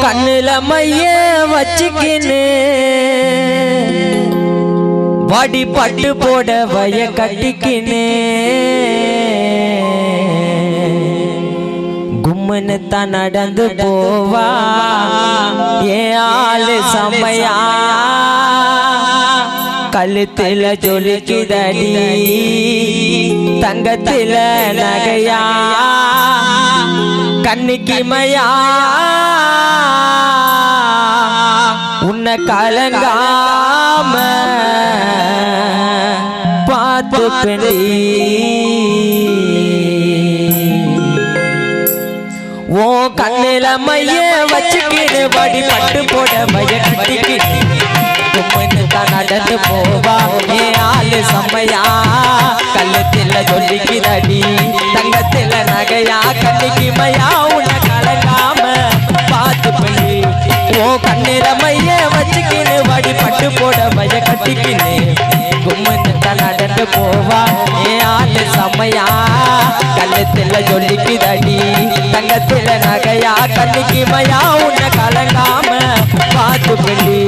கண்ணுல மைய வச்சுக்கின்னு வாடி பட்டு போட வய கட்டிக்கின்னு கும்மனு தான் நடந்து போவா ஏன் ஆளு சமையா கழுத்துல ஜொலிக்குதடி தங்கத்தில நகையா கண்ணிக்கு மயா உன்னை கலங்காம பார்த்து பெண்டி ஓ கண்ணில மைய வச்சுக்கின்னு வடி பட்டு போட மைய கட்டிக்கிட்டு கும்மனு தான் நடந்து போவா ஏன் ஆளு செம்மையா கழுத்துல ஜொலிக்குதடி தங்கத்தில நகையா கண்ணிக்கு மயா உன்னை கலங்காம பார்த்து பண்ணி ஓ கண்ணில மைய வச்சுக்கின்னு வடி பட்டு போட மைய கட்டிக்கின்னு கும்மனு தான் நடந்து போவா ஏன் ஆளு செம்மையா கழுத்துல ஜொலிக்குதடி தங்கத்தில நகையா கண்ணிக்கு மயா உன்னை கலங்காம பார்த்து பண்ணி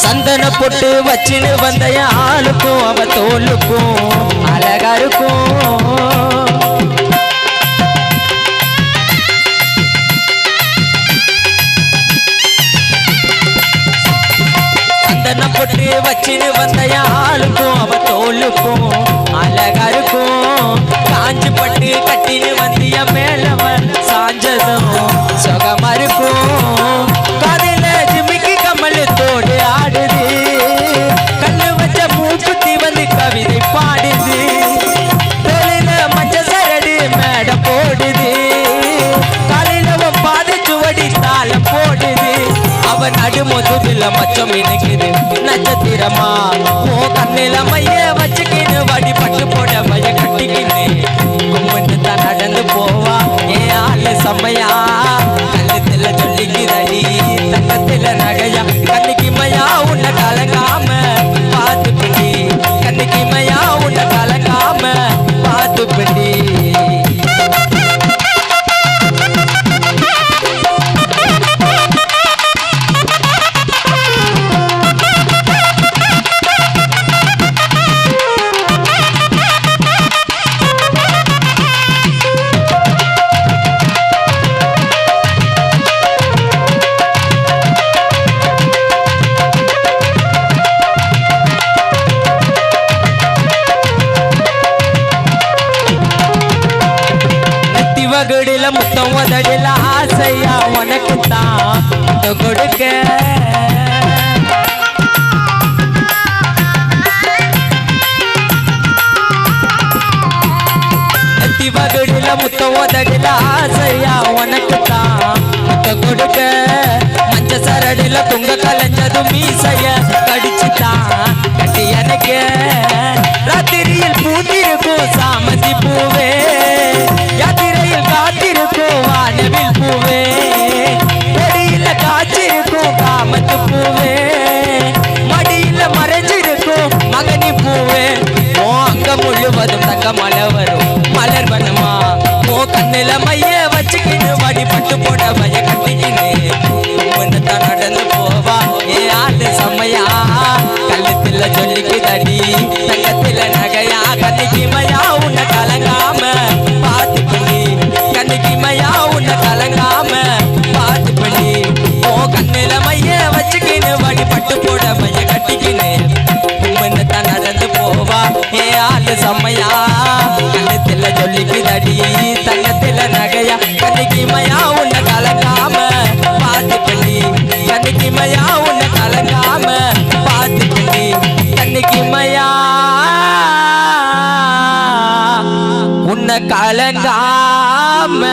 சந்தன பொட்டு வச்சுன்னு வந்த ஆளுக்கும் அவ தோலுக்கும் அழகா இருக்கும் சந்தன பொட்டு வச்சுன்னு வந்த ஆளுக்கும் அவ தோலுக்கும் அழகா இருக்கும் காஞ்சு பட்டு கட்டின்னு வந்திய மேலவ சாஞ்சதும் சுகமா இருக்கும் காதில ஜிமிக்கி கமல் தோடு ஆடுது கண்ணு வச்ச மூக்குத்தி வந்து கவிதை பாடுது தொழில மஞ்ச சரடு மேட போடுது காலையில பாடு சுவடி தாளம் போடுது அவன் நடுமுதுல மச்சம் இணைக்குது நட்சத்திரமா ஓ கண்ணில மைய வச்சுக்கின்னு வடி பட்டு போட மைய கட்டிக்கின்னு கும்மனு தான் நடந்து போவா ஏன் ஆளு செம்மையா கழுத்துல சொல்லிக்குதடி தங்கத்தில நகையா கண்ணிக்கு மயா உன்னை கலங்காம பார்த்து பிடி கண்ணிக்கு மயா உன்னை கலங்காம பார்த்து பிடி வகுடில முத்தம் உதடில ஆசையா உனக்கு தான் கொடுக்க வகுடில முத்தம் உதடில ஆசையா உனக்கு தான் கொடுக்க மஞ்ச சரடில துங்க கலைஞ்சதும் மீசைய கடிச்சுதான் கட்டி எனக்கு ராத்திரியில் பூத்திருக்கும் சாமந்தி பூவே யாத்திரையில் காத்திருக்கும் வானவில் பூவே கொடியில காய்ச்சிருக்கும் காமத்து பூவே மடியில மறைஞ்சிருக்கும் மகனி பூவே ஓ அங்க முழுவதும் தங்க மழை வரும் மலர் வனமா ஓ கண்ணில மைய வச்சுக்கின்னு வடி பட்டு போட மைய கட்டிக்கின்னு கும்மனு தான் நடந்து போவா ஏ ஆளு செம்மையா கழுத்துல சொல்லிக்குதடி தங்கத்தில நகையா கண்ணிக்கு மயா உன்னை கலங்காம பார்த்து பண்ணி கண்ணிக்கு மயா உன்னை கலங்காம பார்த்து பண்ணி ஓ கண்ணில மைய வச்சுக்கின்னு வடி பட்டு போட மைய கட்டிக்கின்னு கும்மனு தான் நடந்து போவா ஏ ஆளு செம்மையா கழுத்துல சொல்லிக்குதடி தங்கத்தில நகையா கண்ணிக்கு மயா உன்னை கலங்காம பார்த்து பண்ணி கண்ணிக்கு மயா உன்னை கலங்காம பார்த்து பண்ணி கண்ணிக்கு மயா கலங்காம